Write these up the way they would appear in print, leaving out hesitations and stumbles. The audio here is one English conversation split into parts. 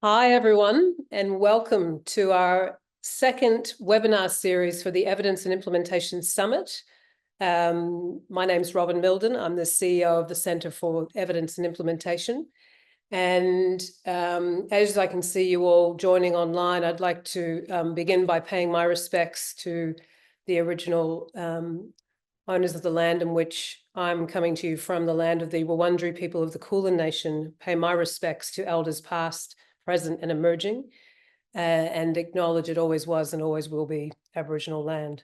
Hi, everyone, and welcome to our second webinar series for the Evidence and Implementation Summit. My name's Robyn Mildon. I'm the CEO of the Centre for Evidence and Implementation. And as I can see you all joining online, I'd like to begin by paying my respects to the original owners of the land in which I'm coming to you from, the land of the Wurundjeri people of the Kulin Nation. Pay my respects to elders past, present and emerging, and acknowledge it always was and always will be Aboriginal land.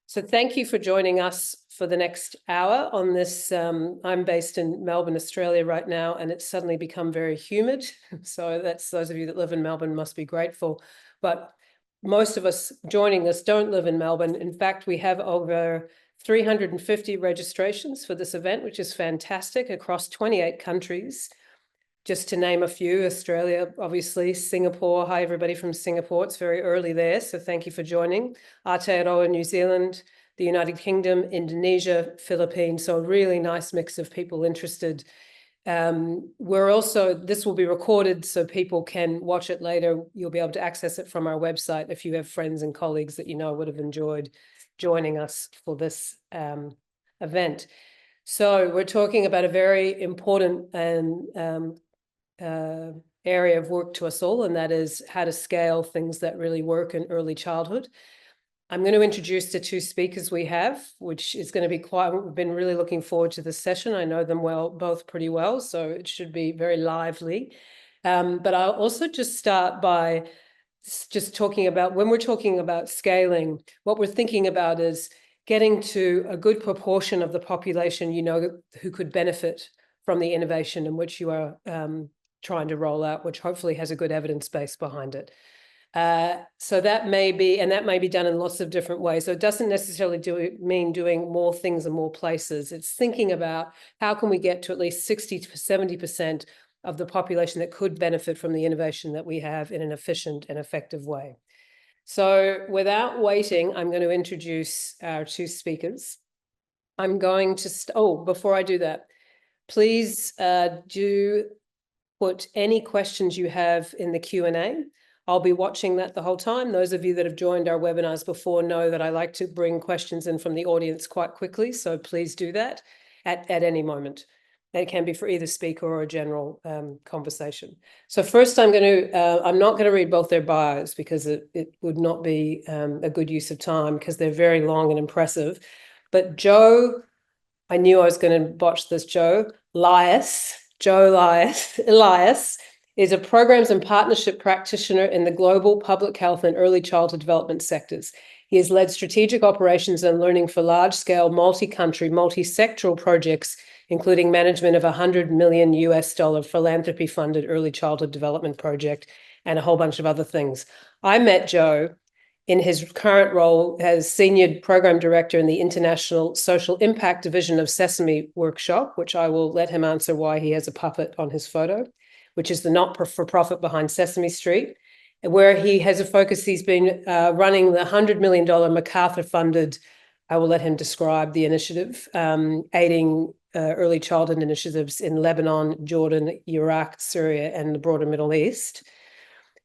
So thank you for joining us for the next hour on this. I'm based in Melbourne, Australia right now, and it's suddenly become very humid. So that's those of you that live in Melbourne must be grateful. But most of us joining us don't live in Melbourne. In fact, we have over 350 registrations for this event, which is fantastic, across 28 countries. Just to name a few: Australia, obviously, Singapore. Hi, everybody from Singapore. It's very early there, so thank you for joining. Aotearoa, New Zealand, the United Kingdom, Indonesia, Philippines. So a really nice mix of people interested. This will be recorded so people can watch it later. You'll be able to access it from our website if you have friends and colleagues that you know would have enjoyed joining us for this event. So we're talking about a very important and area of work to us all, and that is how to scale things that really work in early childhood. I'm going to introduce the two speakers we have, which is going to be we've been really looking forward to this session. I know them both pretty well, so it should be very lively. But I'll also just start by just talking about, when we're talking about scaling, what we're thinking about is getting to a good proportion of the population, who could benefit from the innovation in which you are trying to roll out, which hopefully has a good evidence base behind it. So that may be done in lots of different ways. So it doesn't necessarily mean doing more things in more places. It's thinking about how can we get to at least 60 to 70% of the population that could benefit from the innovation that we have in an efficient and effective way. So without waiting, I'm going to introduce our two speakers. I'm going to, before I do that, please do put any questions you have in the Q&A. I'll be watching that the whole time. Those of you that have joined our webinars before know that I like to bring questions in from the audience quite quickly, so please do that at any moment. It can be for either speaker or a general conversation. So first I'm not going to read both their bios because it would not be a good use of time because they're very long and impressive. But Joe, I knew I was going to botch this, Elias is a programs and partnership practitioner in the global public health and early childhood development sectors. He has led strategic operations and learning for large-scale, multi-country, multi-sectoral projects, including management of $100 million philanthropy-funded early childhood development project and a whole bunch of other things. I met Joe in his current role as Senior Program Director in the International Social Impact Division of Sesame workshop, which I will let him answer why he has a puppet on his photo, which is the not-for-profit behind Sesame Street, where he has a focus. He's been running the $100 million MacArthur-funded, I will let him describe the initiative, aiding early childhood initiatives in Lebanon, Jordan, Iraq, Syria, and the broader Middle East.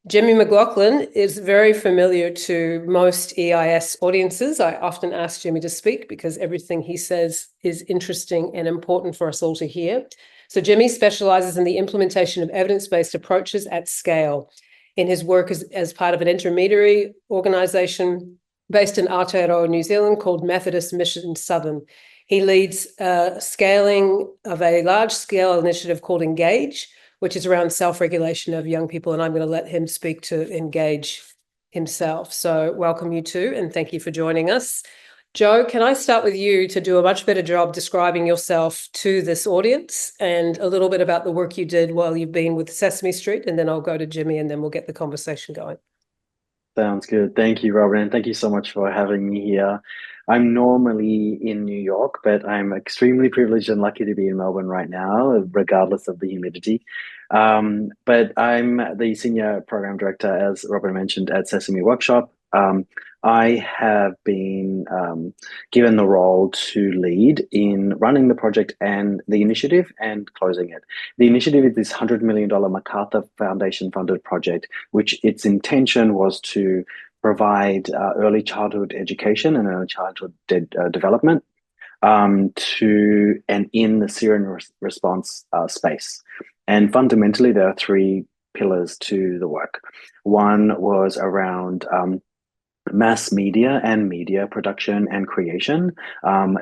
Jimmy McLauchlan is very familiar to most EIS audiences. I often ask Jimmy to speak because everything he says is interesting and important for us all to hear. So Jimmy specializes in the implementation of evidence-based approaches at scale in his work as part of an intermediary organization based in Aotearoa, New Zealand, called Methodist Mission Southern. He leads scaling of a large-scale initiative called Engage, which is around self-regulation of young people, and I'm going to let him speak to Engage himself. So welcome you two, and thank you for joining us. Joe, can I start with you to do a much better job describing yourself to this audience and a little bit about the work you did while you've been with Sesame Street, and then I'll go to Jimmy and then we'll get the conversation going. Sounds good. Thank you, Robyn, and thank you so much for having me here. I'm normally in New York, but I'm extremely privileged and lucky to be in Melbourne right now, regardless of the humidity. But I'm the Senior Program Director, as Robyn mentioned, at Sesame Workshop. I have been given the role to lead in running the project and the initiative and closing it. The initiative is this $100 million MacArthur Foundation funded project, which its intention was to provide early childhood education and early childhood development to and in the Syrian response space. And fundamentally, there are three pillars to the work. One was around mass media and media production and creation,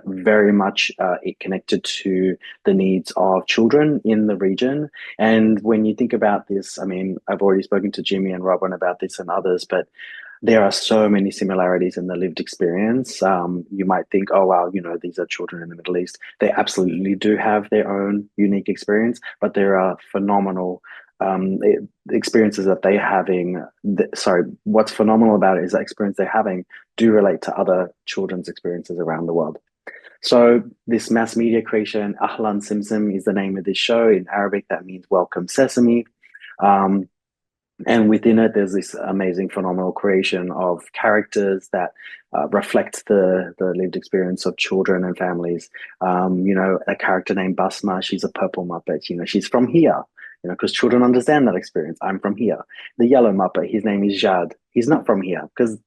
very much it connected to the needs of children in the region. And when you think about this, I mean, I've already spoken to Jimmy and Robyn about this and others, but there are so many similarities in the lived experience. You might think, oh, wow, you know, these are children in the Middle East. They absolutely do have their own unique experience, but there are phenomenal experiences that they're having. What's phenomenal about it is the experience they're having do relate to other children's experiences around the world. So this mass media creation, Ahlan Simsim is the name of this show. In Arabic, that means welcome Sesame. And within it, there's this amazing, phenomenal creation of characters that reflect the lived experience of children and families. You know, a character named Basma, she's a purple Muppet. You know, she's from here, you know, because children understand that experience. I'm from here. The yellow Muppet, his name is Jad. He's not from here because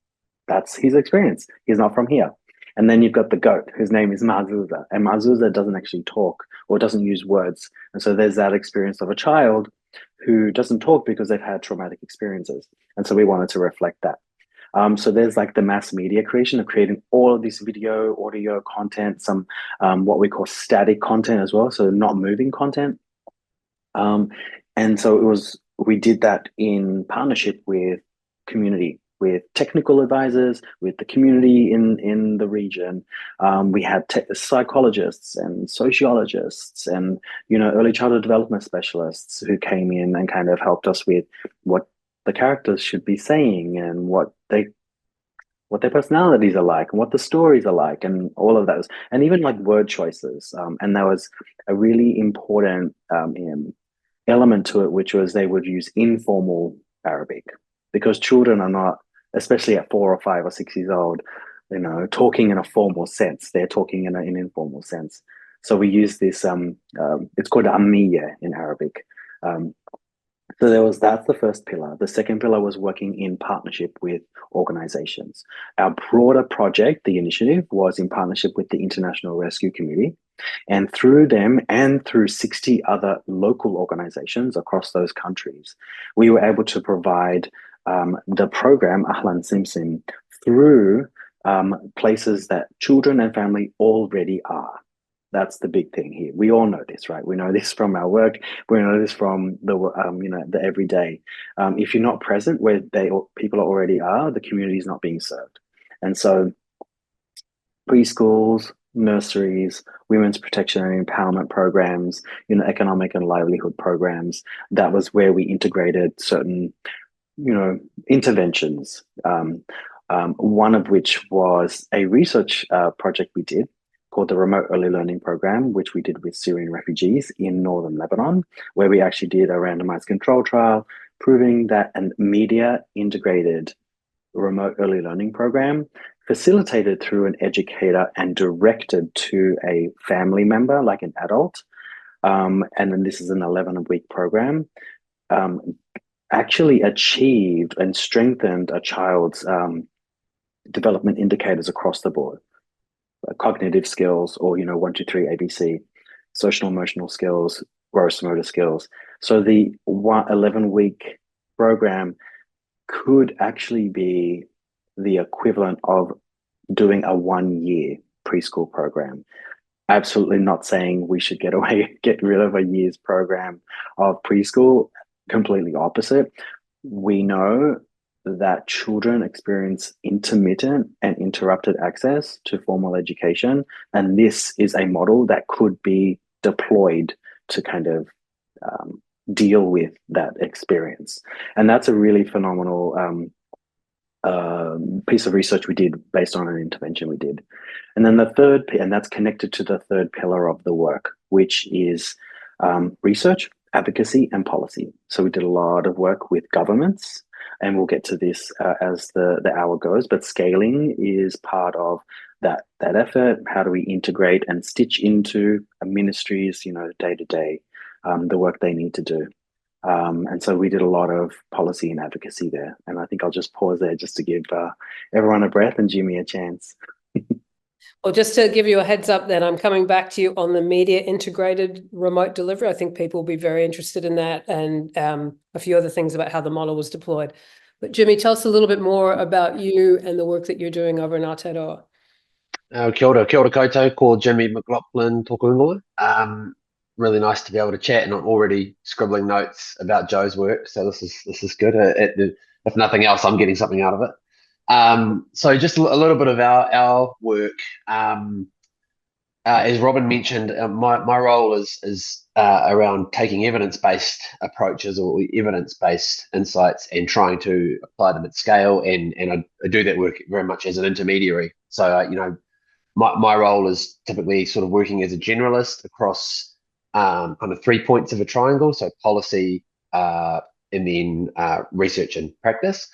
that's his experience. He's not from here. And then you've got the goat, whose name is Mazuza. And Mazuza doesn't actually talk or doesn't use words. And so there's that experience of a child who doesn't talk because they've had traumatic experiences. And so we wanted to reflect that. So there's like the mass media creation of creating all of this video, audio content, some what we call static content as well, so not moving content. And so we did that in partnership with community, with technical advisors, with the community in the region. We had psychologists and sociologists and, you know, early childhood development specialists who came in and kind of helped us with what the characters should be saying and what their personalities are like and what the stories are like and all of those, and even like word choices. And there was a really important element to it, which was they would use informal Arabic because children are not, especially at 4 or 5 or 6 years old, you know, talking in a formal sense. They're talking in an informal sense. So we use this, it's called Ammiya in Arabic. So that's the first pillar. The second pillar was working in partnership with organizations. Our broader project, the initiative, was in partnership with the International Rescue Committee. And through them and through 60 other local organizations across those countries, we were able to provide the program Ahlan Simsim through places that children and family already are. That's the big thing here. We all know this, right? We know this from our work. We know this from the you know, the everyday. If you're not present where people already are, the community is not being served. And so preschools, nurseries, women's protection and empowerment programs, you know, economic and livelihood programs, that was where we integrated certain, you know, interventions. One of which was a research project we did called the Remote Early Learning Program, which we did with Syrian refugees in northern Lebanon, where we actually did a randomized control trial proving that a media integrated remote early learning program facilitated through an educator and directed to a family member, like an adult, and then this is an 11-week program, actually achieved and strengthened a child's development indicators across the board. Cognitive skills, or, you know, 1, 2, 3 ABC, social emotional skills, gross motor skills. So the 11-week program could actually be the equivalent of doing a 1-year preschool program. Absolutely not saying we should get rid of a year's program of preschool. Completely opposite. We know that children experience intermittent and interrupted access to formal education. And this is a model that could be deployed to kind of deal with that experience. And that's a really phenomenal piece of research we did based on an intervention we did. And then the third, and that's connected to the third pillar of the work, which is research, advocacy, and policy. So we did a lot of work with governments and we'll get to this as the hour goes, but scaling is part of that effort. How do we integrate and stitch into a ministries, day to day, the work they need to do. And so we did a lot of policy and advocacy there. And I think I'll just pause there just to give everyone a breath and Jimmy a chance. Well, just to give you a heads up then, I'm coming back to you on the media integrated remote delivery. I think people will be very interested in that, and a few other things about how the model was deployed. But Jimmy, tell us a little bit more about you and the work that you're doing over in Aotearoa. Kia ora koutou, ko Jimmy McLauchlan tōku ingoa. Really nice to be able to chat, and I'm already scribbling notes about Joe's work, so this is good. If nothing else, I'm getting something out of it. So just a little bit of our work. As Robyn mentioned, my role is around taking evidence-based approaches or evidence-based insights and trying to apply them at scale, and I do that work very much as an intermediary. So my role is typically sort of working as a generalist across kind of 3 points of a triangle, so policy, and then research and practice.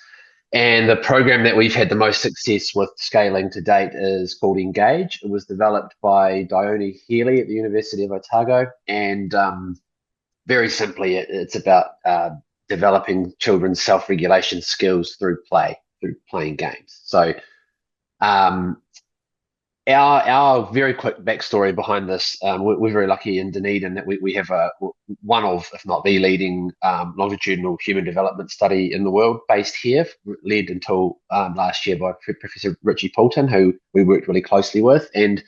And the program that we've had the most success with scaling to date is called Engage. It was developed by Dione Healy at the University of Otago, and very simply, it's about developing children's self-regulation skills through playing games. So our very quick backstory behind this, we're very lucky in Dunedin that we have one of, if not the leading longitudinal human development study in the world based here, led until last year by Professor Richie Poulton, who we worked really closely with. And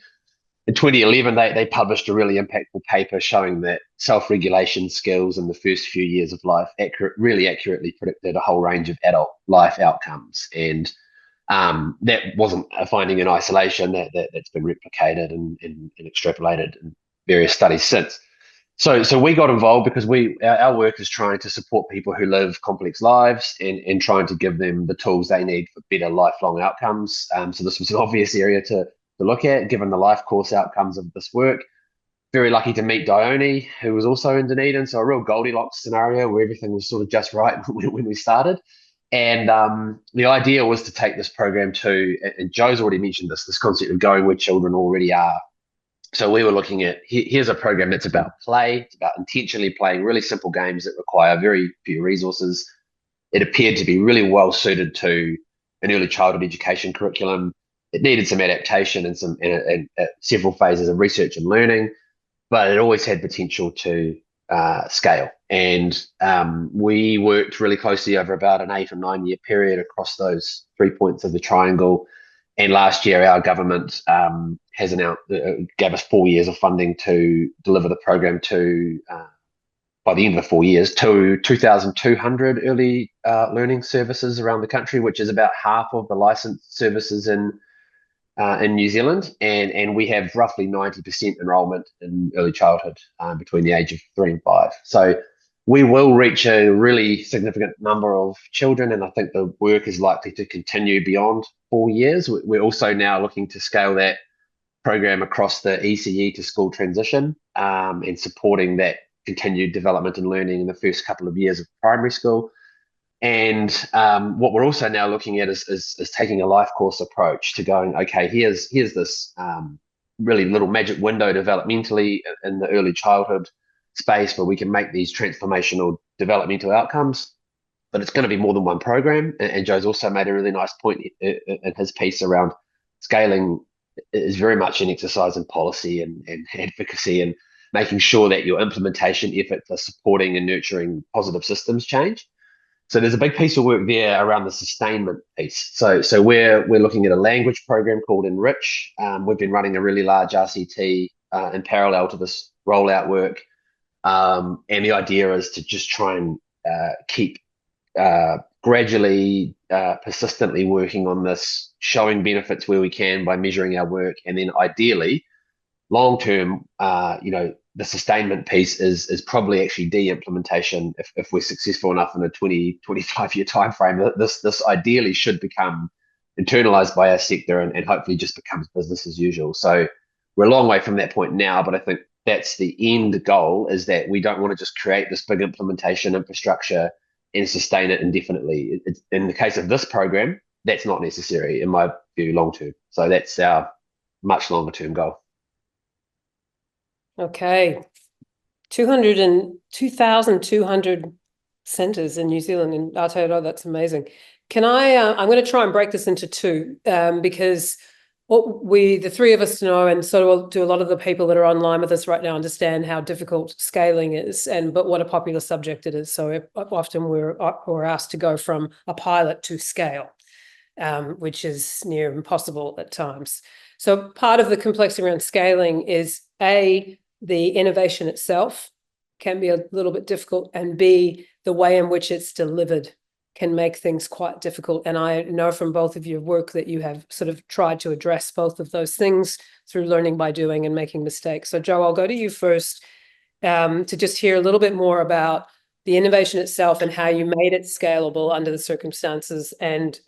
in 2011, they published a really impactful paper showing that self-regulation skills in the first few years of life really accurately predicted a whole range of adult life outcomes. And that wasn't a finding in isolation. That's been replicated and extrapolated in various studies since. So we got involved because our work is trying to support people who live complex lives and trying to give them the tools they need for better lifelong outcomes. So this was an obvious area to look at, given the life course outcomes of this work. Very lucky to meet Dione, who was also in Dunedin. So a real Goldilocks scenario where everything was sort of just right when we started. And the idea was to take this program to, and Joe's already mentioned this concept of going where children already are. So we were looking at, here's a program that's about play. It's about intentionally playing really simple games that require very few resources. It appeared to be really well suited to an early childhood education curriculum. It needed some adaptation and several phases of research and learning, but it always had potential to scale. And we worked really closely over about an 8 or 9 year period across those 3 points of the triangle. And last year, our government has announced, gave us 4 years of funding to deliver the program to, by the end of the 4 years, to 2,200 early learning services around the country, which is about half of the licensed services in New Zealand, and we have roughly 90% enrolment in early childhood between the age of 3 and 5. So we will reach a really significant number of children, and I think the work is likely to continue beyond 4 years. We're also now looking to scale that program across the ECE to school transition, and supporting that continued development and learning in the first couple of years of primary school. And what we're also now looking at is taking a life course approach to going, okay, here's this really little magic window developmentally in the early childhood space where we can make these transformational developmental outcomes, but it's going to be more than one program. And Joe's also made a really nice point in his piece around scaling is very much an exercise in policy and advocacy and making sure that your implementation efforts are supporting and nurturing positive systems change. So there's a big piece of work there around the sustainment piece. So we're looking at a language program called Enrich. We've been running a really large RCT in parallel to this rollout work. And the idea is to just try and keep gradually, persistently working on this, showing benefits where we can by measuring our work. And then ideally, long term, the sustainment piece is probably actually de-implementation if we're successful enough in a 25 year time frame. This ideally should become internalized by our sector and hopefully just becomes business as usual. So we're a long way from that point now, but I think that's the end goal, is that we don't want to just create this big implementation infrastructure and sustain it indefinitely. In the case of this program, that's not necessary in my view long term. So that's our much longer term goal. Okay. 2,200 centres in New Zealand in Aotearoa. That's amazing. Can I'm going to try and break this into two, because what the three of us know, and so do a lot of the people that are online with us right now, understand how difficult scaling is, but what a popular subject it is. So often we're asked to go from a pilot to scale, which is near impossible at times. So part of the complexity around scaling is the innovation itself can be a little bit difficult, and B, the way in which it's delivered can make things quite difficult. And I know from both of your work that you have sort of tried to address both of those things through learning by doing and making mistakes. So Joe, I'll go to you first, to just hear a little bit more about the innovation itself and how you made it scalable under the circumstances, and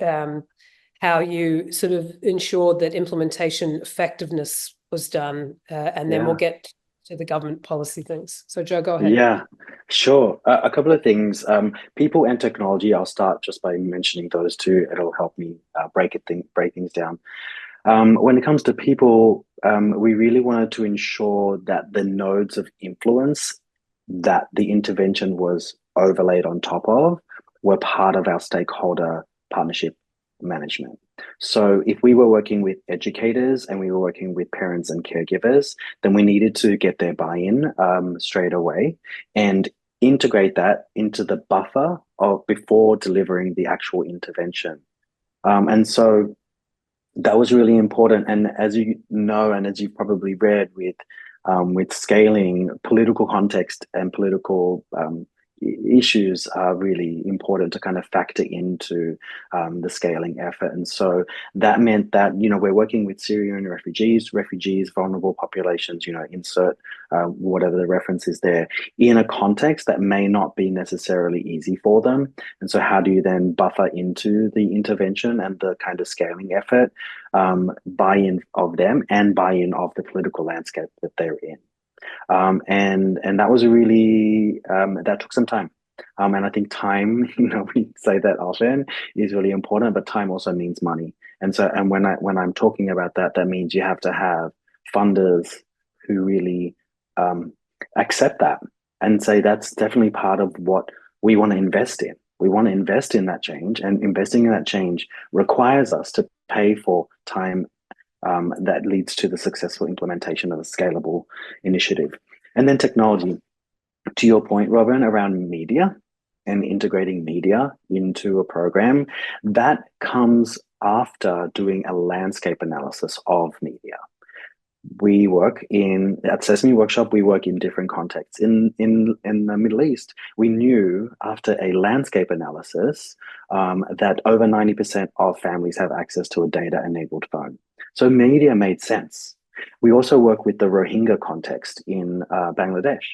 how you sort of ensured that implementation effectiveness was done, and then we'll get to the government policy things. So Joe, go ahead. Yeah, sure. A couple of things. People and technology. I'll start just by mentioning those two. It'll help me break things down. When it comes to people, we really wanted to ensure that the nodes of influence that the intervention was overlaid on top of were part of our stakeholder partnership management. So if we were working with educators and we were working with parents and caregivers, then we needed to get their buy-in straight away and integrate that into the buffer of before delivering the actual intervention. And so that was really important. And as you know, and as you've probably read, with scaling, political context and political issues are really important to kind of factor into the scaling effort. And so that meant that, we're working with Syrian refugees, vulnerable populations, insert whatever the reference is there, in a context that may not be necessarily easy for them. And so how do you then buffer into the intervention and the kind of scaling effort, buy-in of them and buy-in of the political landscape that they're in? And that was really that took some time. And I think time, we say that often, is really important, but time also means money. And so, and when I'm talking about that, that means you have to have funders who really accept that and say that's definitely part of what we want to invest in. We want to invest in that change, and investing in that change requires us to pay for time that leads to the successful implementation of a scalable initiative. And then technology, to your point, Robyn, around media and integrating media into a program, that comes after doing a landscape analysis of media. We work at Sesame Workshop, we work in different contexts. In the Middle East, we knew after a landscape analysis that over 90% of families have access to a data-enabled phone. So media made sense. We also work with the Rohingya context in Bangladesh,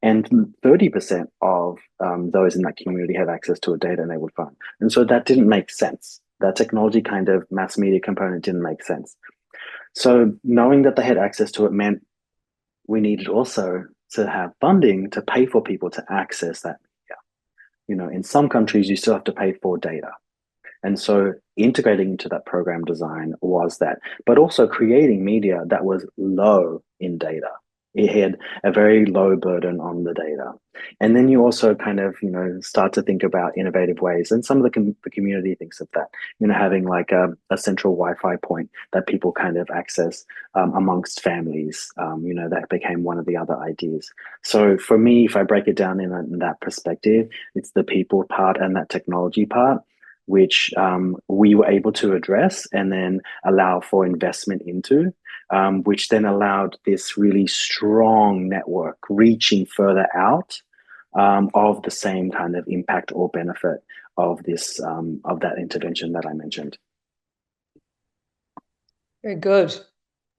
and 30% of those in that community have access to a data-enabled phone. And so that didn't make sense. That technology kind of mass media component didn't make sense. So knowing that they had access to it meant we needed also to have funding to pay for people to access that media. In some countries, you still have to pay for data. And so integrating into that program design was that, but also creating media that was low in data. It had a very low burden on the data. And then you also kind of, start to think about innovative ways. And some of the community thinks of that, having like a central Wi-Fi point that people kind of access amongst families. That became one of the other ideas. So for me, if I break it down in that perspective, it's the people part and that technology part, which we were able to address and then allow for investment into, which then allowed this really strong network reaching further out of the same kind of impact or benefit of this of that intervention that I mentioned. Very good.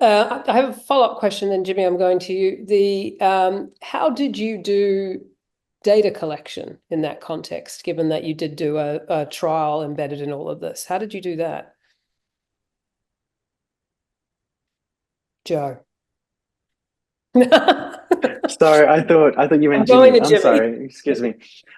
I have a follow-up question then, Jimmy. I'm going to you. How did you do data collection in that context, given that you did do a trial embedded in all of this? How did you do that? Joe. Sorry, I thought you meant going Jimmy. to I'm Jimmy. sorry, excuse me.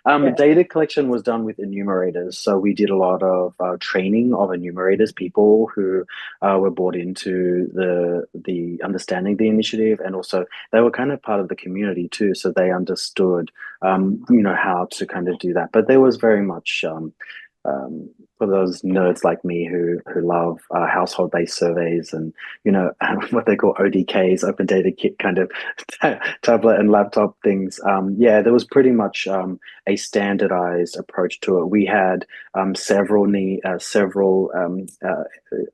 Yeah. Data collection was done with enumerators, so we did a lot of training of enumerators, people who were brought into the understanding the initiative, and also they were kind of part of the community too, so they understood, how to kind of do that. But there was very much for those nerds like me who love household-based surveys and what they call ODKs, Open Data Kit kind of tablet and laptop things. Yeah, there was pretty much a standardized approach to it. We had several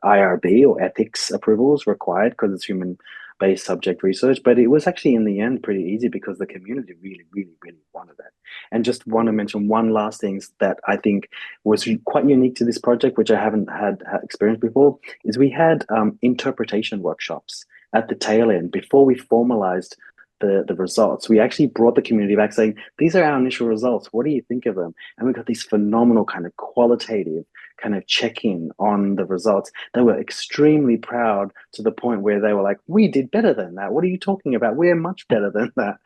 IRB or ethics approvals required because it's human-based subject research, but it was actually in the end pretty easy because the community really, really, really wanted it. And just want to mention one last thing that I think was quite unique to this project, which I haven't had experience before, is we had interpretation workshops at the tail end before we formalized the results. We actually brought the community back saying, these are our initial results. What do you think of them? And we got these phenomenal kind of qualitative kind of check-in on the results. They were extremely proud to the point where they were like, we did better than that. What are you talking about? We're much better than that.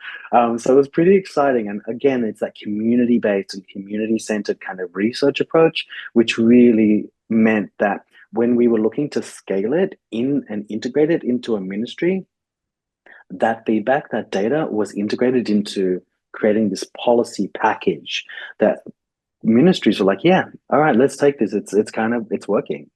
So it was pretty exciting. And again, it's that community-based and community-centered kind of research approach, which really meant that when we were looking to scale it in and integrate it into a ministry, that feedback, that data was integrated into creating this policy package that ministries were like, yeah, all right, let's take this. It's working.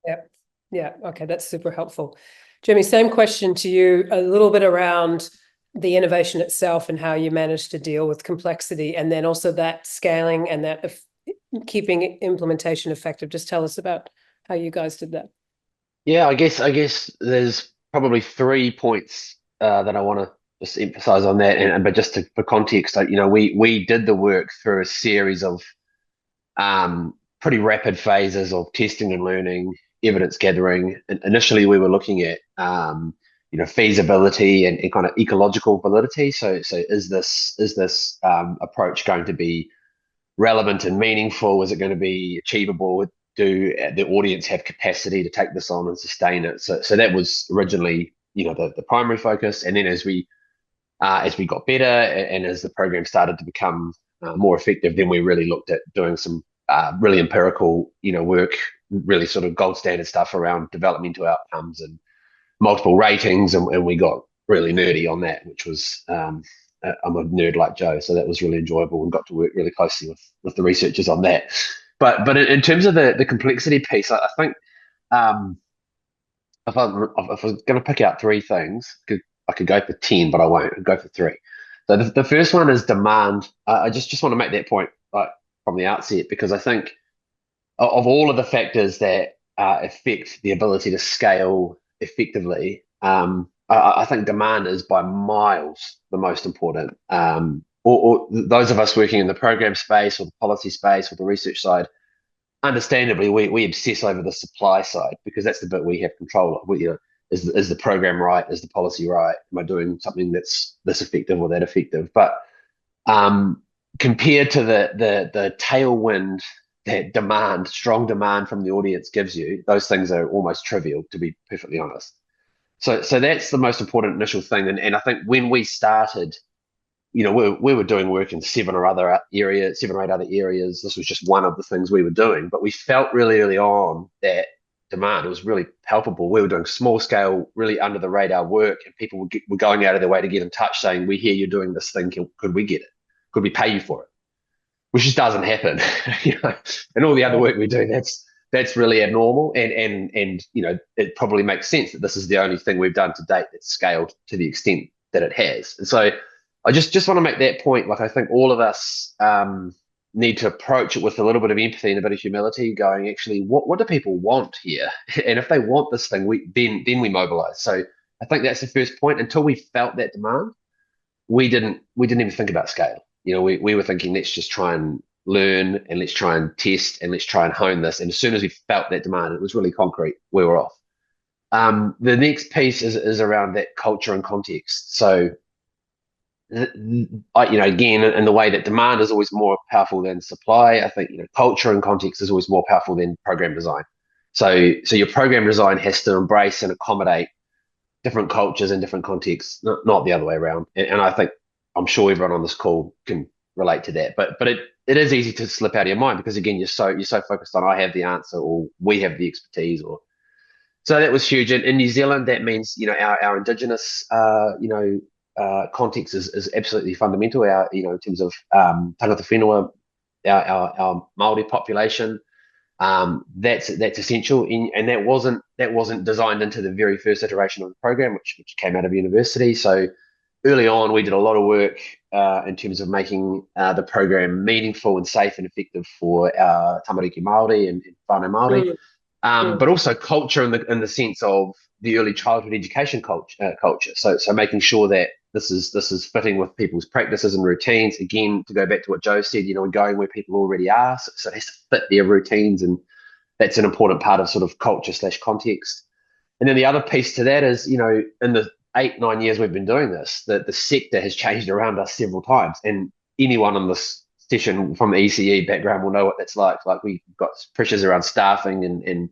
Yep. Yeah. Okay. That's super helpful. Jimmy, same question to you, a little bit around the innovation itself and how you managed to deal with complexity, and then also that scaling and that keeping implementation effective. Just tell us about how you guys did that. Yeah, I guess there's probably 3 points that I want to just emphasize on that, but just for context, we did the work through a series of pretty rapid phases of testing and learning, evidence gathering. And initially, we were looking at feasibility and kind of ecological validity. So is this approach going to be relevant and meaningful? Is it going to be achievable? Do the audience have capacity to take this on and sustain it? So that was originally the primary focus. And then as we got better and as the program started to become more effective, then we really looked at doing some really empirical work, really sort of gold standard stuff around developmental outcomes and multiple ratings, and we got really nerdy on that, which was I'm a nerd like Joe, so that was really enjoyable and got to work really closely with the researchers on that. But in terms of the complexity piece, I think if I was going to pick out 3 things, I could go for 10, but I won't. I'll go for 3. So the first one is demand. I just want to make that point from the outset, because I think of all of the factors that affect the ability to scale effectively, I think demand is by miles the most important. Or those of us working in the program space or the policy space or the research side, understandably, we obsess over the supply side because that's the bit we have control of. Is the program right? Is the policy right? Am I doing something that's this effective or that effective? But compared to the tailwind that strong demand from the audience gives you, those things are almost trivial, to be perfectly honest. So that's the most important initial thing. And I think when we started, we were doing work in 7 or 8 other areas. This was just one of the things we were doing, but we felt really early on that demand was really palpable. We were doing small scale, really under the radar work, and people were going out of their way to get in touch saying, we hear you're doing this thing. Could we get it? Could we pay you for it? Which just doesn't happen. And all the other work we do, that's really abnormal. And it probably makes sense that this is the only thing we've done to date that's scaled to the extent that it has. And so I just want to make that point. I think all of us need to approach it with a little bit of empathy and a bit of humility, going, actually, what do people want here? And if they want this thing, then we mobilize. So I think that's the first point. Until we felt that demand, we didn't even think about scale. We were thinking, let's just try and learn, and let's try and test, and let's try and hone this. And as soon as we felt that demand, it was really concrete, we were off. The next piece is around that culture and context. So again, in the way that demand is always more powerful than supply, I think culture and context is always more powerful than program design. So your program design has to embrace and accommodate different cultures and different contexts, not the other way around. And I think I'm sure everyone on this call can relate to that. But it is easy to slip out of your mind because again you're so focused on I have the answer or we have the expertise or so that was huge. In New Zealand, that means our indigenous context is absolutely fundamental. Our in terms of tangata whenua, our Māori population, that's essential. And that wasn't designed into the very first iteration of the program, which came out of university. So early on, we did a lot of work in terms of making the program meaningful and safe and effective for our tamariki Māori and whānau Māori. But also culture in the sense of the early childhood education culture. So making sure that this is fitting with people's practices and routines. Again, to go back to what Joe said, we're going where people already are, so it has to fit their routines, and that's an important part of sort of culture/context. And then the other piece to that is, in the 8-9 years we've been doing this, that the sector has changed around us several times, and anyone on this session from the ECE background will know what that's like. Like we've got pressures around staffing and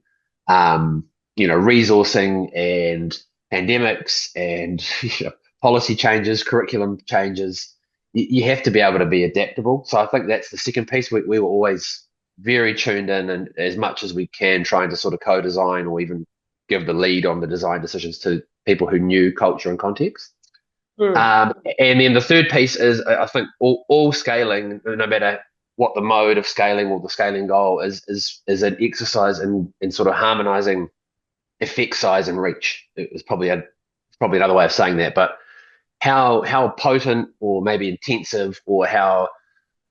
resourcing and pandemics and policy changes, curriculum changes. You have to be able to be adaptable. So I think that's the second piece. We were always very tuned in and as much as we can trying to sort of co-design or even give the lead on the design decisions to people who knew culture and context. And then the third piece is, I think, all scaling, no matter what the mode of scaling or the scaling goal is an exercise in sort of harmonizing effect size and reach. It was probably another way of saying that, but how potent or maybe intensive or how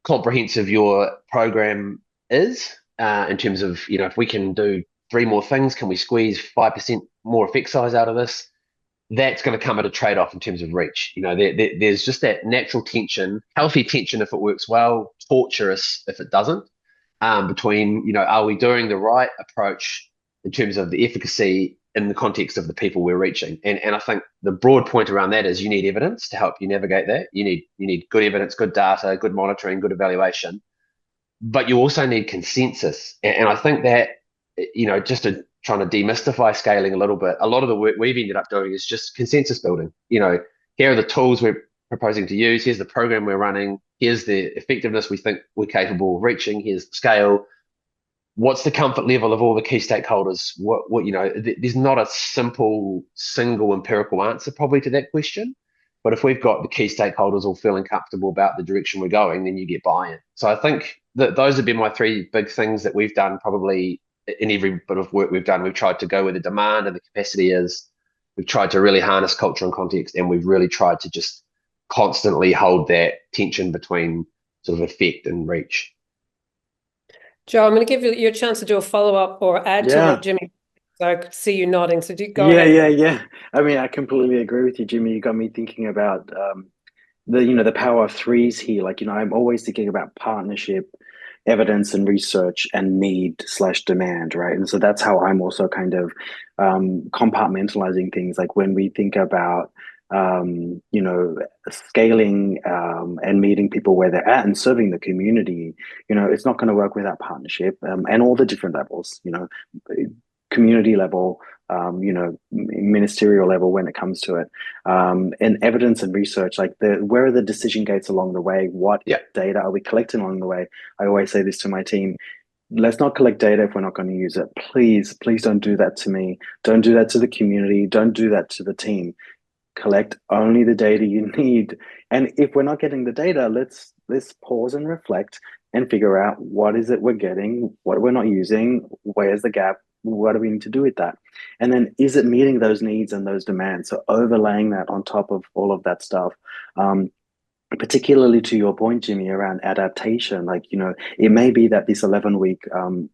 comprehensive your program is in terms of, if we can do 3 more things, can we squeeze 5% more effect size out of this? That's going to come at a trade-off in terms of reach. There's just that natural tension, healthy tension if it works well, torturous if it doesn't, between, are we doing the right approach in terms of the efficacy in the context of the people we're reaching? And I think the broad point around that is you need evidence to help you navigate that. You need good evidence, good data, good monitoring, good evaluation, but you also need consensus. And I think that, just trying to demystify scaling a little bit, a lot of the work we've ended up doing is just consensus building. Here are the tools we're proposing to use. Here's the program we're running. Here's the effectiveness we think we're capable of reaching. Here's the scale. What's the comfort level of all the key stakeholders? There's not a simple, single empirical answer probably to that question. But if we've got the key stakeholders all feeling comfortable about the direction we're going, then you get buy-in. So I think that those have been my 3 big things that we've done probably in every bit of work we've done. We've tried to go where the demand and the capacity is. We've tried to really harness culture and context, and we've really tried to just constantly hold that tension between sort of effect and reach. Joe, I'm going to give you a chance to do a follow-up or add to what Jimmy. So I could see you nodding. So go ahead. Yeah. I mean, I completely agree with you, Jimmy. You got me thinking about the power of 3s here. Like, I'm always thinking about partnership, evidence and research, and need/demand, right? And so that's how I'm also kind of compartmentalizing things. Like when we think about scaling and meeting people where they're at and serving the community, it's not going to work without partnership and all the different levels, community level, ministerial level when it comes to it, and evidence and research, like where are the decision gates along the way? What data are we collecting along the way? I always say this to my team: let's not collect data if we're not going to use it. Please don't do that to me. Don't do that to the community. Don't do that to the team. Collect only the data you need. And if we're not getting the data, let's pause and reflect and figure out what is it we're getting, what we're not using, where's the gap, what do we need to do with that? And then is it meeting those needs and those demands? So overlaying that on top of all of that stuff, particularly to your point, Jimmy, around adaptation. Like, it may be that this 11-week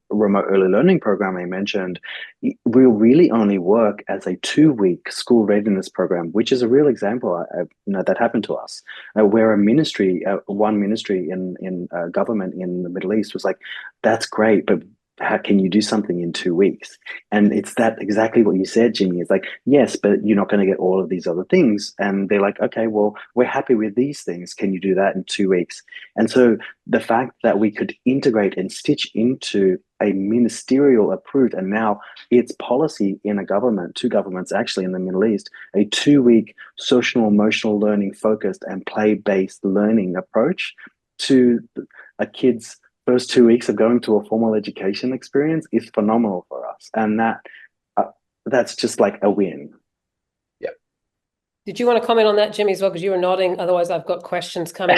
remote early learning program I mentioned will really only work as a 2-week school readiness program, which is a real example that happened to us, where one ministry in government in the Middle East was like, that's great, but how can you do something in 2 weeks? And it's that exactly what you said, Jimmy. It's like, yes, but you're not going to get all of these other things. And they're like, okay, well, we're happy with these things. Can you do that in 2 weeks? And so the fact that we could integrate and stitch into a ministerial approved, and now it's policy in a government, two governments actually in the Middle East, a 2 week social emotional learning focused and play-based learning approach to a kid's first 2 weeks of going to a formal education experience is phenomenal for us. And that's just like a win. Yeah. Did you want to comment on that, Jimmy, as well? Because you were nodding. Otherwise, I've got questions coming.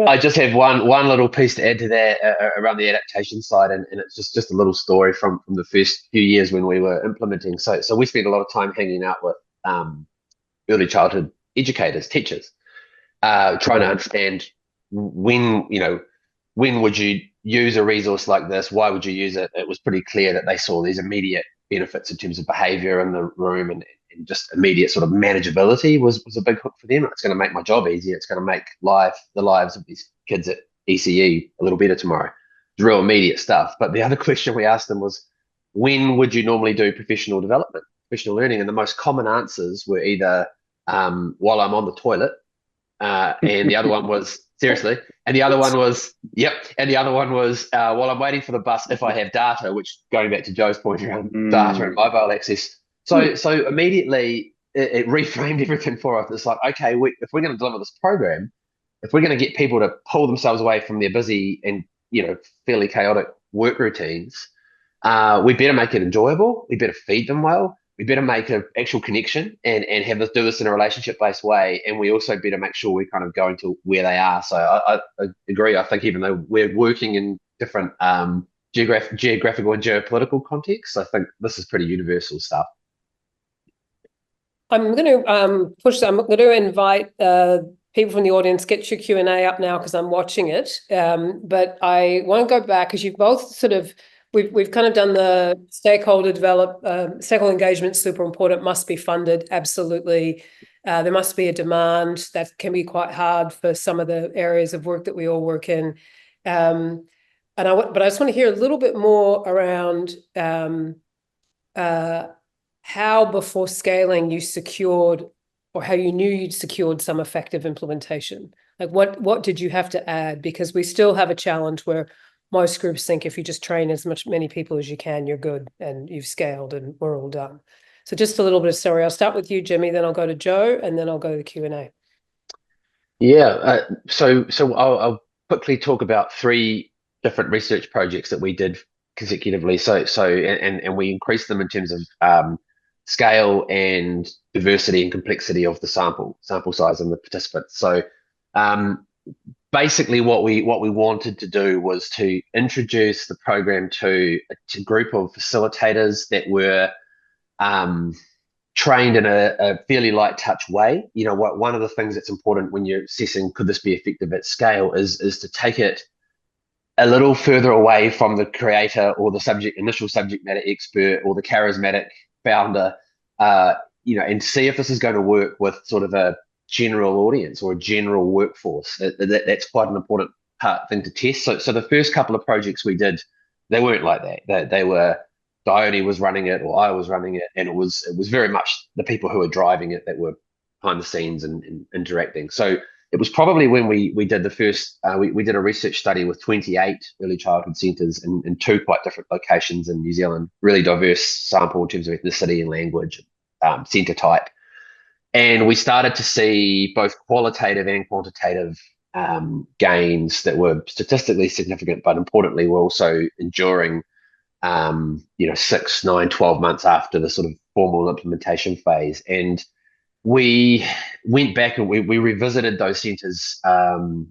I just have one little piece to add to that around the adaptation side, and it's just a little story from the first few years when we were implementing. So we spent a lot of time hanging out with early childhood educators, teachers, trying to understand when would you use a resource like this? Why would you use it? It was pretty clear that they saw these immediate benefits in terms of behavior in the room, and just immediate sort of manageability was a big hook for them. It's going to make my job easier. It's going to make the lives of these kids at ECE a little better tomorrow. It's real immediate stuff. But the other question we asked them was, when would you normally do professional development, professional learning? And the most common answers were either while I'm on the toilet, and the other one was seriously, and the other one was while I'm waiting for the bus if I have data, which going back to Joe's point around data and mobile access. So immediately it reframed everything for us. It's like, okay, if we're going to deliver this program, if we're going to get people to pull themselves away from their busy and fairly chaotic work routines, we better make it enjoyable. We better feed them well. We better make an actual connection and do this in a relationship-based way. And we also better make sure we're kind of going to where they are. So I agree. I think even though we're working in different geographical and geopolitical contexts, I think this is pretty universal stuff. I'm going to push. I'm going to invite people from the audience. Get your Q&A up now because I'm watching it. But I want to go back because you've both sort of we've kind of done the stakeholder engagement. Super important. Must be funded. Absolutely. There must be a demand that can be quite hard for some of the areas of work that we all work in. But I just want to hear a little bit more around how before scaling you secured, or how you knew you'd secured some effective implementation. Like what did you have to add? Because we still have a challenge where most groups think if you just train many people as you can, you're good and you've scaled and we're all done. So just a little bit of story. I'll start with you, Jimmy, then I'll go to Joe, and then I'll go to the Q&A. Yeah, so I'll quickly talk about 3 different research projects that we did consecutively. And we increased them in terms of scale and diversity and complexity of the sample size and the participants. So basically what we wanted to do was to introduce the program to a group of facilitators that were trained in a fairly light touch way. One of the things that's important when you're assessing could this be effective at scale is to take it a little further away from the creator or the initial subject matter expert or the charismatic founder, and see if this is going to work with sort of a general audience or a general workforce. That's quite an important thing to test. So the first couple of projects we did, they weren't like that. They were, Dione was running it or I was running it, and it was very much the people who were driving it that were behind the scenes and interacting. So it was probably when we did the first, we did a research study with 28 early childhood centres in 2 quite different locations in New Zealand, really diverse sample in terms of ethnicity and language, centre type. And we started to see both qualitative and quantitative gains that were statistically significant, but importantly, were also enduring, 6, 9, 12 months after the sort of formal implementation phase. And we went back and we revisited those centres.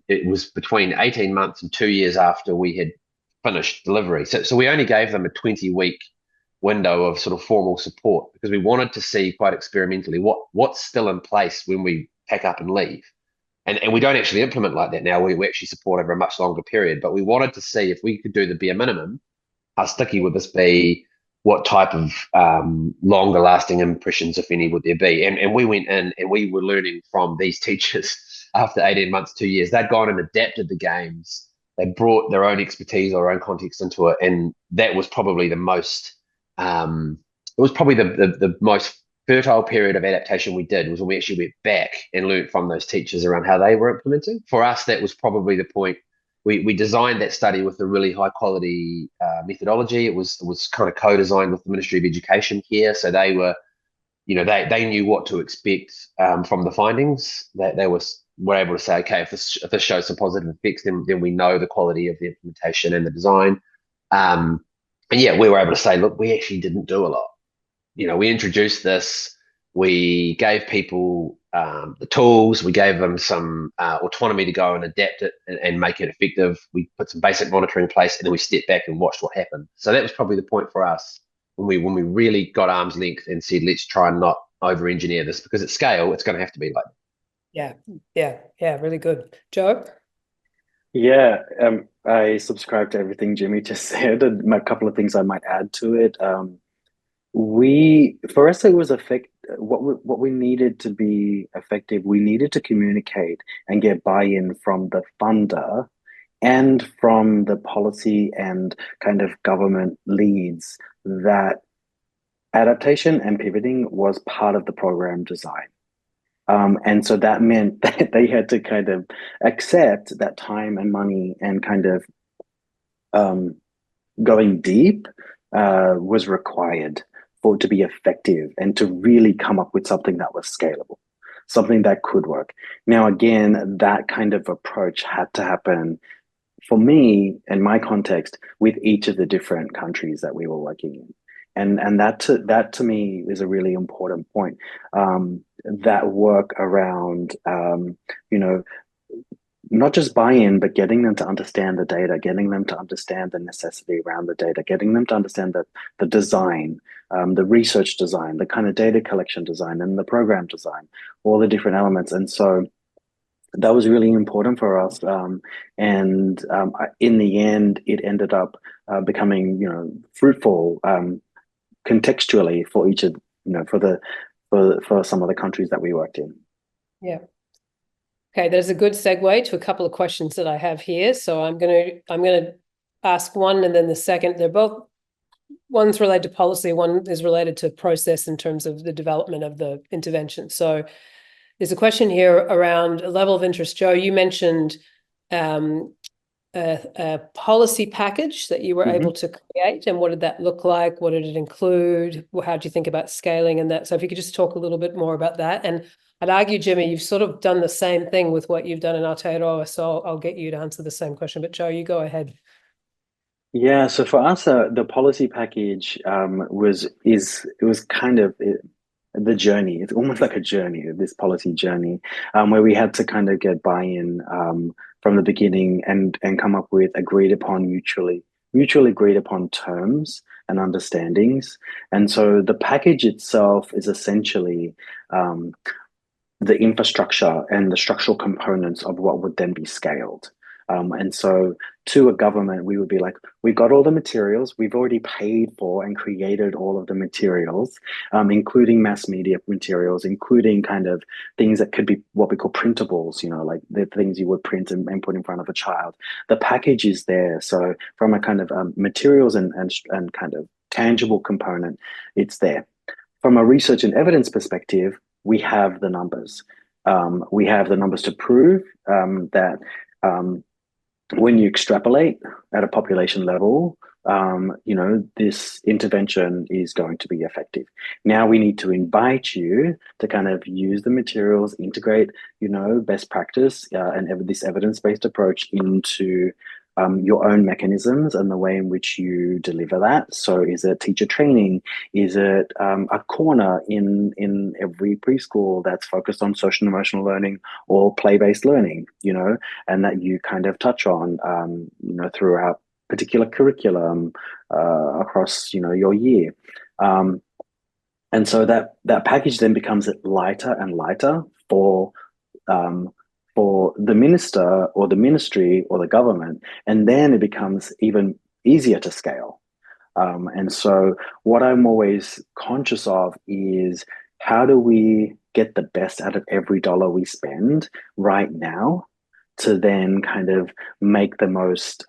It was between 18 months and 2 years after we had finished delivery. So we only gave them a 20-week window of sort of formal support because we wanted to see quite experimentally what's still in place when we pack up and leave. And we don't actually implement like that now. We actually support over a much longer period, but we wanted to see if we could do the bare minimum, how sticky would this be? What type of longer lasting impressions, if any, would there be? And we went in and we were learning from these teachers after 18 months, 2 years. They'd gone and adapted the games. they brought their own expertise or their own context into it, and that was probably the most the most fertile period of adaptation we did, was when we actually went back and learnt from those teachers around how they were implementing. For us, that was probably the point. We designed that study with a really high quality methodology. It was kind of co-designed with the Ministry of Education here, so they were, they knew what to expect from the findings. That they were able to say, okay, if this shows some positive effects, then we know the quality of the implementation and the design. And yeah, we were able to say, look, we actually didn't do a lot. We introduced this, we gave people the tools, we gave them some autonomy to go and adapt it and make it effective. We put some basic monitoring in place, and then we stepped back and watched what happened. So that was probably the point for us when we really got arm's length and said, let's try and not over-engineer this, because at scale, it's going to have to be like that. Yeah, really good. Joe? Yeah, I subscribe to everything Jimmy just said, and a couple of things I might add to it. For us, it was what we needed to be effective. We needed to communicate and get buy-in from the funder and from the policy and kind of government leads that adaptation and pivoting was part of the program design. And so that meant that they had to kind of accept that time and money and kind of going deep was required for it to be effective and to really come up with something that was scalable, something that could work. Now, again, that kind of approach had to happen for me, in my context, with each of the different countries that we were working in. And that to me is a really important point. That work around, not just buy-in, but getting them to understand the data, getting them to understand the necessity around the data, getting them to understand the design, the research design, the kind of data collection design, and the program design, all the different elements. And so that was really important for us. In the end, it ended up becoming, fruitful contextually for each of, for some of the countries that we worked in. Yeah. Okay, there's a good segue to a couple of questions that I have here. So I'm gonna ask one and then the second. They're both, one's related to policy, one is related to process in terms of the development of the intervention. So there's a question here around a level of interest. Joe, you mentioned a policy package that you were able to create, and what did that look like? What did it include? How do you think about scaling and that? So if you could just talk a little bit more about that. And I'd argue, Jimmy, you've sort of done the same thing with what you've done in Aotearoa, so I'll get you to answer the same question. But Joe, you go ahead. Yeah, so for us, the policy package was kind of the journey. It's almost like a journey, this policy journey, where we had to kind of get buy-in from the beginning and come up with mutually agreed upon terms and understandings. And so the package itself is essentially the infrastructure and the structural components of what would then be scaled. And so to a government, we would be like, we got all the materials, we've already paid for and created all of the materials, including mass media materials, including kind of things that could be what we call printables, like the things you would print and put in front of a child. The package is there. So from a kind of materials and kind of tangible component, it's there. From a research and evidence perspective, we have the numbers. We have the numbers to prove that when you extrapolate at a population level, this intervention is going to be effective. Now we need to invite you to kind of use the materials, integrate, best practice and this evidence-based approach into your own mechanisms and the way in which you deliver that. So is it teacher training? Is it a corner in every preschool that's focused on social and emotional learning or play-based learning, and that you kind of touch on, throughout particular curriculum across, your year. And so that package then becomes lighter and lighter for the minister or the ministry or the government, and then it becomes even easier to scale. And so what I'm always conscious of is, how do we get the best out of every dollar we spend right now to then kind of make the most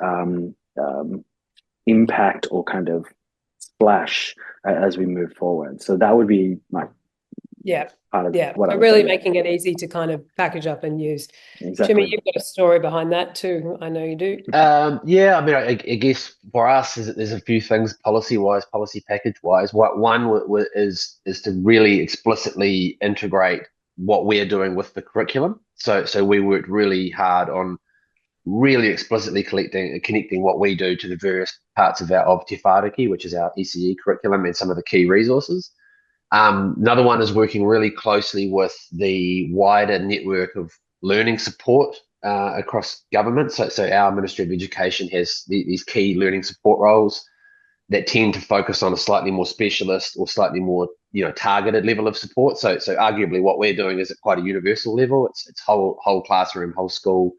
impact or kind of splash as we move forward. So that would be my part of what I would really say. making it easy to kind of package up and use. Exactly. Jimmy, you've got a story behind that too. I know you do. Yeah, I mean, I guess for us, there's a few things policy-wise, policy package-wise. One is to really explicitly integrate what we're doing with the curriculum. So we worked really hard on really explicitly connecting what we do to the various parts of Te Whāriki, which is our ECE curriculum and some of the key resources. Another one is working really closely with the wider network of learning support across government. So our Ministry of Education has these key learning support roles that tend to focus on a slightly more specialist or slightly more targeted level of support. So arguably what we're doing is at quite a universal level. It's whole classroom, whole school.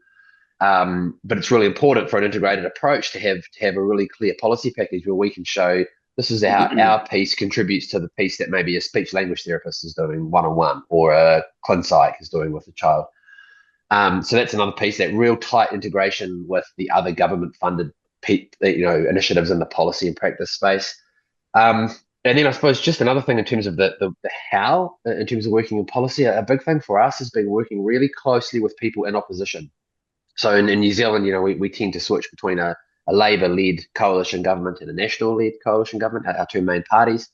But it's really important for an integrated approach to have a really clear policy package where we can show this is how our piece contributes to the piece that maybe a speech language therapist is doing one-on-one or a clin psych is doing with a child. So that's another piece, that real tight integration with the other government-funded initiatives in the policy and practice space. And then I suppose just another thing in terms of the how, in terms of working in policy, a big thing for us has been working really closely with people in opposition. So in New Zealand, we tend to switch between a Labour-led coalition government and a national-led coalition government, our two main parties.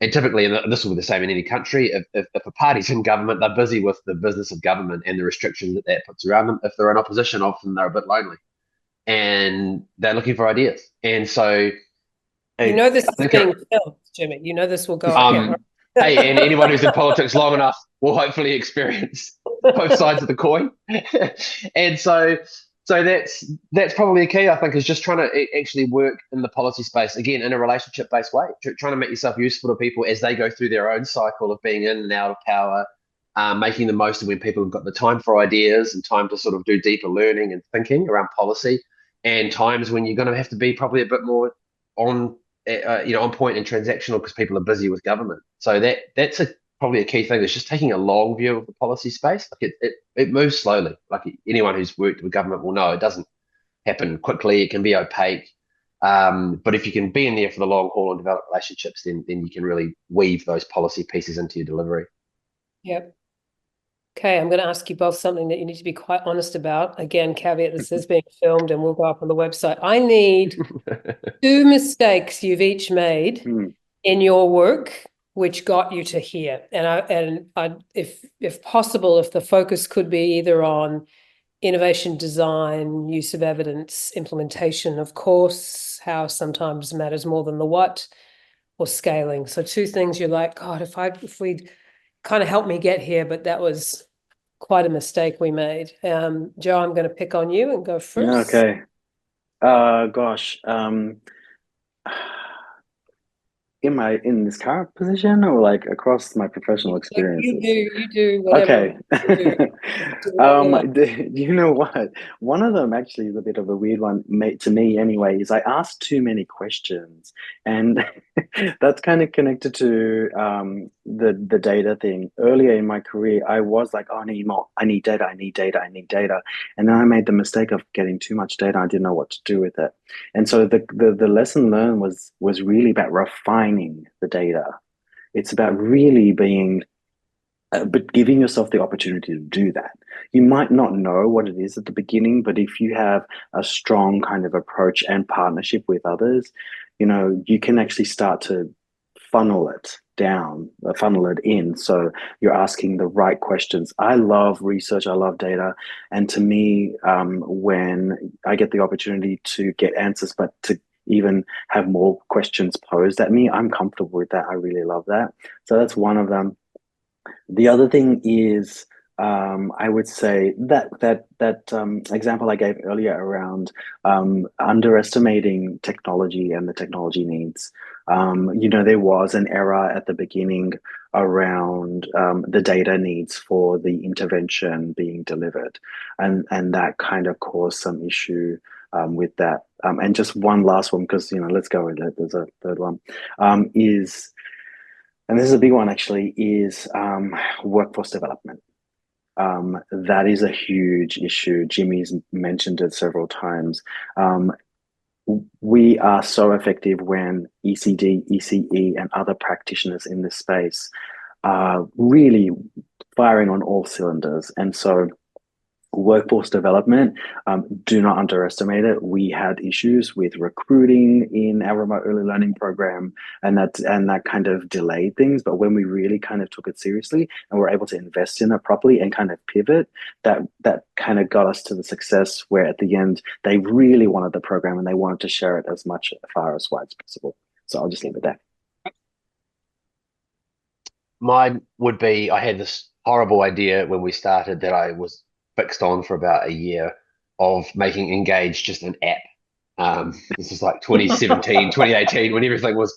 And typically, and this will be the same in any country, if a party's in government, they're busy with the business of government and the restrictions that puts around them. If they're in opposition, often they're a bit lonely. And they're looking for ideas. And so... this is being filmed, Jimmy. This will go up here. Hey, and anyone who's in politics long enough will hopefully experience both sides of the coin. And so that's probably the key, I think, is just trying to actually work in the policy space, again, in a relationship-based way, trying to make yourself useful to people as they go through their own cycle of being in and out of power, making the most of when people have got the time for ideas and time to sort of do deeper learning and thinking around policy, and times when you're going to have to be probably a bit more on point and transactional because people are busy with government. So that's probably a key thing. It's just taking a long view of the policy space. Like it moves slowly. Like anyone who's worked with government will know it doesn't happen quickly. It can be opaque. But if you can be in there for the long haul and develop relationships, then you can really weave those policy pieces into your delivery. Yep. Okay, I'm going to ask you both something that you need to be quite honest about. Again, caveat, this is being filmed and will go up on the website. I need 2 mistakes you've each made in your work which got you to here. And if possible, if the focus could be either on innovation design, use of evidence, implementation, of course, how sometimes matters more than the what, or scaling. So 2 things you're like, God, if we'd kind of helped me get here, but that was quite a mistake we made. Joe, I'm going to pick on you and go first. Okay. Gosh. Am I in this current position or like across my professional experiences? You do whatever. Okay. You know what? One of them actually is a bit of a weird one, to me anyway, is I asked too many questions. And that's kind of connected to the data thing. Earlier in my career, I was like, oh, I need more. I need data. And then I made the mistake of getting too much data. I didn't know what to do with it. And so the lesson learned was really about refining the data. It's about really being, but giving yourself the opportunity to do that. You might not know what it is at the beginning, but if you have a strong kind of approach and partnership with others, you can actually start to funnel it in. So you're asking the right questions. I love research. I love data. And to me, when I get the opportunity to get answers, but to even have more questions posed at me, I'm comfortable with that. I really love that. So that's one of them. The other thing is, I would say that example I gave earlier around underestimating technology and the technology needs. There was an error at the beginning around the data needs for the intervention being delivered, and that kind of caused some issue with that. And just one last one, because let's go with it. There's a third one. And this is a big one actually, is workforce development. That is a huge issue. Jimmy's mentioned it several times. We are so effective when ECD, ECE, and other practitioners in this space are really firing on all cylinders. And so workforce development, do not underestimate it. We had issues with recruiting in our remote early learning program, and that kind of delayed things. But when we really kind of took it seriously and were able to invest in it properly and kind of pivot, that kind of got us to the success where at the end they really wanted the program and they wanted to share it as much far as wide as possible. So I'll just leave it there. Mine would be, I had this horrible idea when we started that I was fixed on for about a year of making Engage just an app. This was like 2017, 2018, when everything was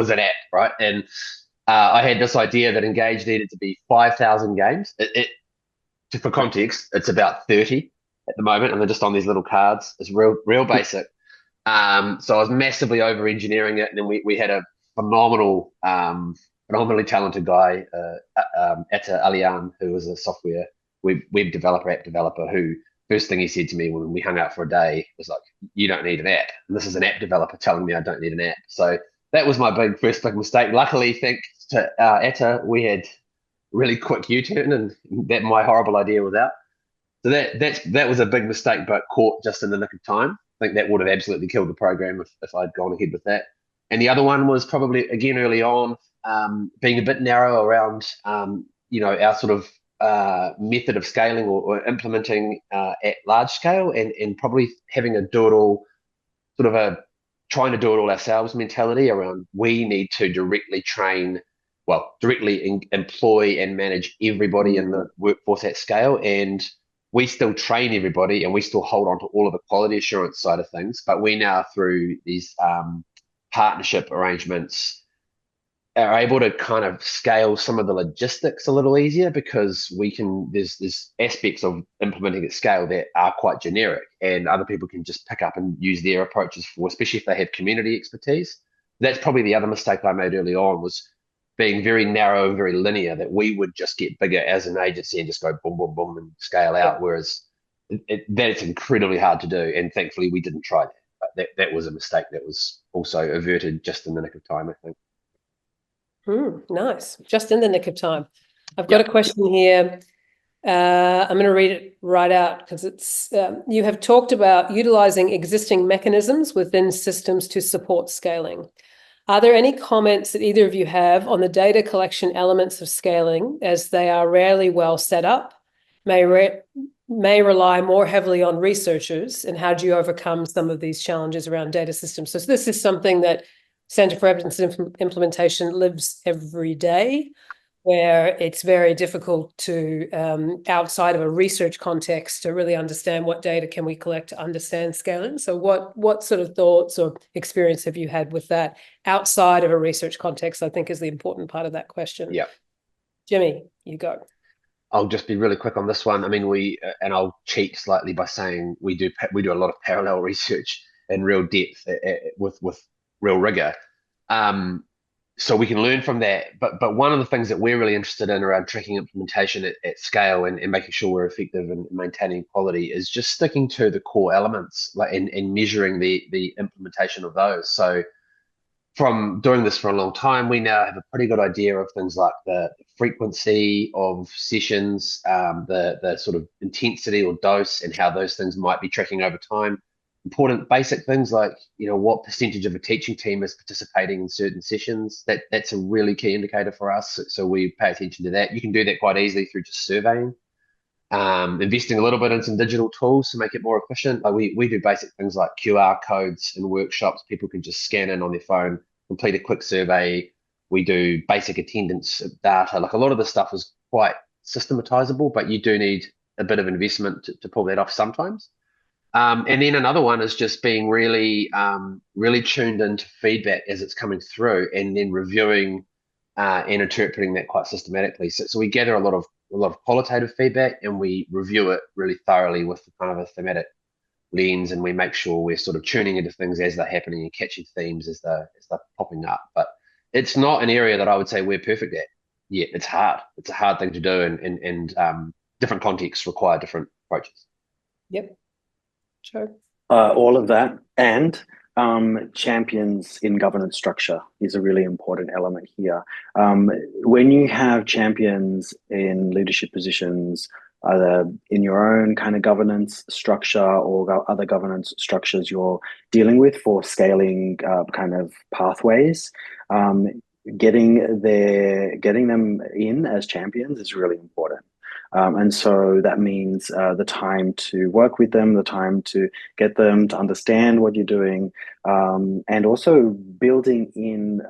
an app, right? And I had this idea that Engage needed to be 5,000 games. For context, it's about 30 at the moment, and they're just on these little cards. It's real basic. So I was massively over engineering it, and then we had a phenomenally talented guy, Elias, who was a software web developer, app developer, who first thing he said to me when we hung out for a day was like, "You don't need an app." And this is an app developer telling me I don't need an app. So that was my first big mistake. Luckily, thanks to Etta, we had really quick U-turn, and that my horrible idea was out. So that was a big mistake, but caught just in the nick of time. I think that would have absolutely killed the program if I'd gone ahead with that. And the other one was probably, again, early on, being a bit narrow around, our sort of method of scaling or implementing at large scale, and probably having a do it all, sort of a trying to do it all ourselves mentality around we need to directly employ and manage everybody in the workforce at scale. And we still train everybody and we still hold on to all of the quality assurance side of things, but we now, through these partnership arrangements, are able to kind of scale some of the logistics a little easier, because there's aspects of implementing at scale that are quite generic and other people can just pick up and use their approaches for, especially if they have community expertise. That's probably the other mistake I made early on, was being very narrow and very linear, that we would just get bigger as an agency and just go boom, boom, boom and scale out. Whereas that's incredibly hard to do. And thankfully we didn't try that. But that was a mistake that was also averted just in the nick of time, I think. Nice. Just in the nick of time. I've got a question here. I'm going to read it right out because it's, you have talked about utilizing existing mechanisms within systems to support scaling. Are there any comments that either of you have on the data collection elements of scaling, as they are rarely well set up, may rely more heavily on researchers, and how do you overcome some of these challenges around data systems? So this is something that Centre for Evidence Implementation lives every day, where it's very difficult to, outside of a research context, to really understand what data can we collect to understand scaling. So what sort of thoughts or experience have you had with that outside of a research context, I think is the important part of that question. Yeah. Jimmy, you go. I'll just be really quick on this one. I mean, and I'll cheat slightly by saying we do a lot of parallel research in real depth with real rigor. So we can learn from that. But one of the things that we're really interested in around tracking implementation at scale and making sure we're effective in maintaining quality is just sticking to the core elements, and measuring the implementation of those. So from doing this for a long time, we now have a pretty good idea of things like the frequency of sessions, the sort of intensity or dose, and how those things might be tracking over time. Important basic things like, what percentage of a teaching team is participating in certain sessions. That's a really key indicator for us. So we pay attention to that. You can do that quite easily through just surveying, investing a little bit in some digital tools to make it more efficient. Like we do basic things like QR codes in workshops. People can just scan in on their phone, complete a quick survey. We do basic attendance data. Like a lot of the stuff is quite systematizable, but you do need a bit of investment to pull that off sometimes. And then another one is just being really tuned into feedback as it's coming through, and then reviewing and interpreting that quite systematically. So we gather a lot of qualitative feedback, and we review it really thoroughly with kind of a thematic lens, and we make sure we're sort of tuning into things as they're happening and catching themes as they're popping up. But it's not an area that I would say we're perfect at yet. It's hard. It's a hard thing to do, and different contexts require different approaches. Yep. Sure. All of that, and champions in governance structure is a really important element here. When you have champions in leadership positions, either in your own kind of governance structure or other governance structures you're dealing with for scaling kind of pathways, getting them in as champions is really important. And so that means the time to work with them, the time to get them to understand what you're doing, and also building in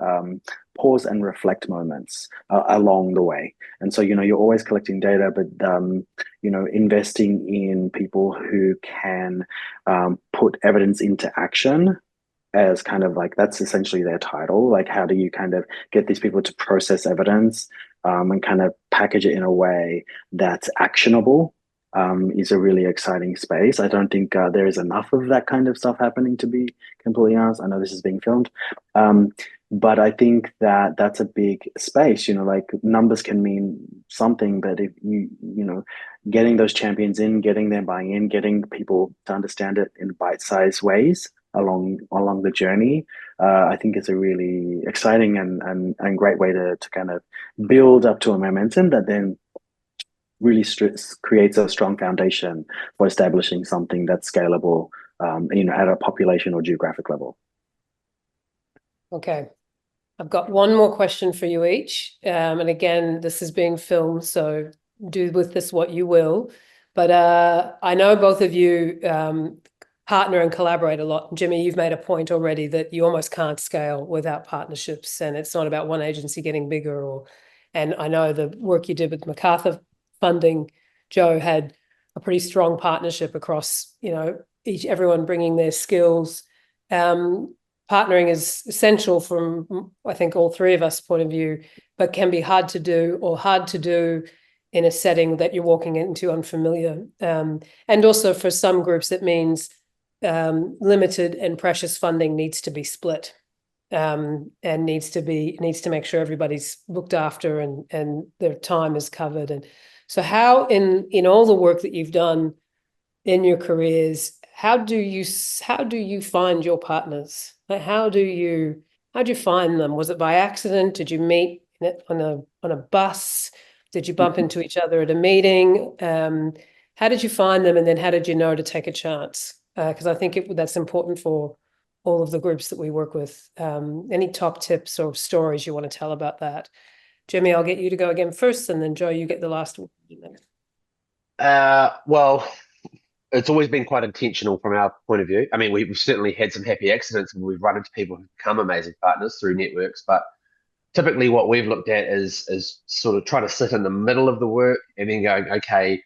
pause and reflect moments along the way. And so, you're always collecting data, but, investing in people who can put evidence into action as kind of like, that's essentially their title. Like, how do you kind of get these people to process evidence and kind of package it in a way that's actionable, is a really exciting space. I don't think there is enough of that kind of stuff happening, to be completely honest. I know this is being filmed, but I think that that's a big space. Like, numbers can mean something, but if getting those champions in, getting them buying in, getting people to understand it in bite-sized ways along the journey, I think is a really exciting and great way to kind of build up to a momentum that then really creates a strong foundation for establishing something that's scalable, at a population or geographic level. Okay. I've got one more question for you each. And again, this is being filmed, so do with this what you will. But I know both of you partner and collaborate a lot. Jimmy, you've made a point already that you almost can't scale without partnerships, and it's not about one agency getting bigger. And I know the work you did with MacArthur funding, Joe, had a pretty strong partnership across, everyone bringing their skills. Partnering is essential from, I think, all three of us' point of view, but can be hard to do in a setting that you're walking into unfamiliar. And also for some groups, it means limited and precious funding needs to be split, and needs to make sure everybody's looked after and their time is covered. And so how in all the work that you've done in your careers, how do you find your partners? Like, how'd you find them? Was it by accident? Did you meet on a bus? Did you bump into each other at a meeting? How did you find them? And then how did you know to take a chance? Because I think that's important for all of the groups that we work with. Any top tips or stories you want to tell about that? Jimmy, I'll get you to go again first, and then Joe, you get the last one. Well, it's always been quite intentional from our point of view. I mean, we've certainly had some happy accidents and we've run into people who become amazing partners through networks, but typically what we've looked at is sort of trying to sit in the middle of the work and then going, okay,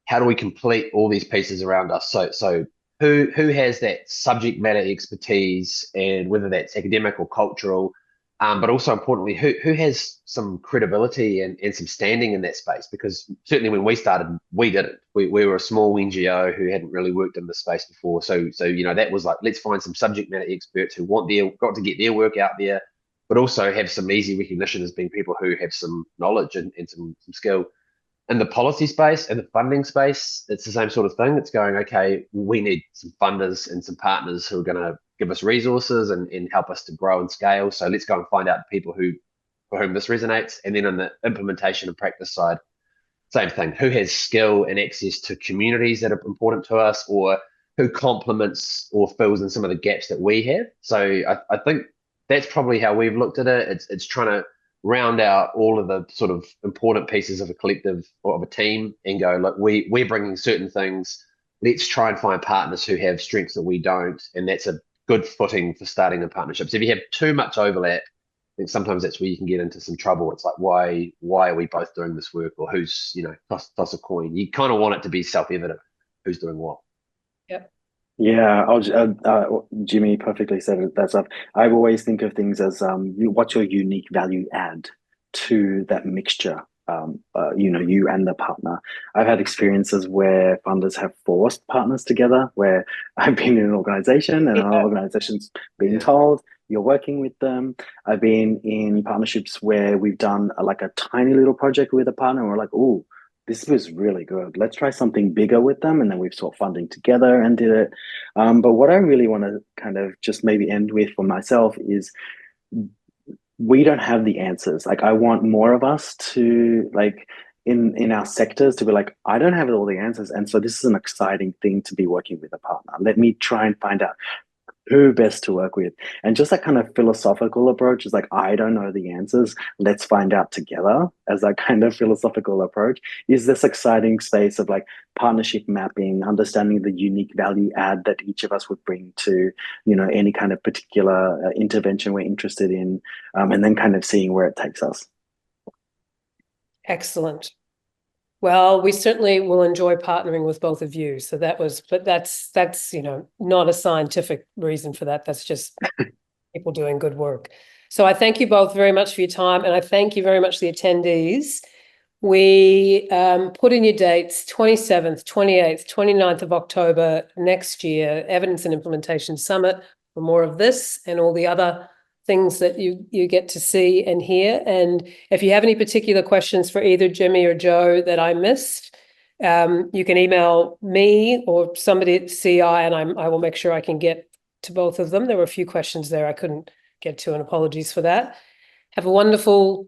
how do we complete all these pieces around us? So who has that subject matter expertise, and whether that's academic or cultural, but also importantly, who has some credibility and some standing in that space? Because certainly when we started, we didn't. We were a small NGO who hadn't really worked in the space before. So that was like, let's find some subject matter experts who got to get their work out there, but also have some easy recognition as being people who have some knowledge and some skill. In the policy space and the funding space, it's the same sort of thing. It's going, okay, we need some funders and some partners who are going to give us resources and help us to grow and scale. So let's go and find out the people for whom this resonates. And then on the implementation and practice side, same thing. Who has skill and access to communities that are important to us, or who complements or fills in some of the gaps that we have? So I think that's probably how we've looked at it. It's trying to round out all of the sort of important pieces of a collective or of a team and go, look, we're bringing certain things. Let's try and find partners who have strengths that we don't. And that's a good footing for starting in partnerships. If you have too much overlap, I think sometimes that's where you can get into some trouble. It's like, why are we both doing this work? Or who's, toss a coin. You kind of want it to be self-evident who's doing what. Yep. Yeah, Jimmy perfectly said it. That's up. I always think of things as what's your unique value add to that mixture. You and the partner. I've had experiences where funders have forced partners together. Where I've been in an organization and an organization's being told you're working with them. I've been in partnerships where we've done a tiny little project with a partner, and we're like, oh, this was really good. Let's try something bigger with them. And then we've sought funding together and did it. But what I really want to kind of just maybe end with for myself is we don't have the answers. Like, I want more of us to, like, in our sectors, to be like, I don't have all the answers. And so this is an exciting thing to be working with a partner. Let me try and find out who best to work with. And just that kind of philosophical approach is like, I don't know the answers. Let's find out together, as that kind of philosophical approach is this exciting space of like partnership mapping, understanding the unique value add that each of us would bring to, you know, any kind of particular intervention we're interested in, and then kind of seeing where it takes us. Excellent. Well, we certainly will enjoy partnering with both of you. So that's, you know, not a scientific reason for that. That's just people doing good work. So I thank you both very much for your time. And I thank you very much, the attendees. We put in your dates, 27th, 28th, 29th of October next year, Evidence and Implementation Summit, for more of this and all the other things that you get to see and hear. And if you have any particular questions for either Jimmy or Joe that I missed, you can email me or somebody at CI, and I will make sure I can get to both of them. There were a few questions there I couldn't get to, and apologies for that. Have a wonderful,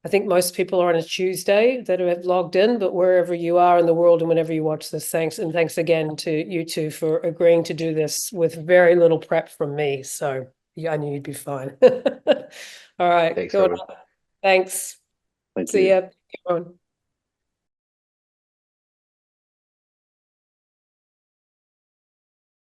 I think most people are on a Tuesday that have logged in, but wherever you are in the world and whenever you watch this, thanks. And thanks again to you two for agreeing to do this with very little prep from me. So yeah, I knew you'd be fine. All right. Thanks, Go Robyn. on. Thanks. Thank See you. ya. Everyone.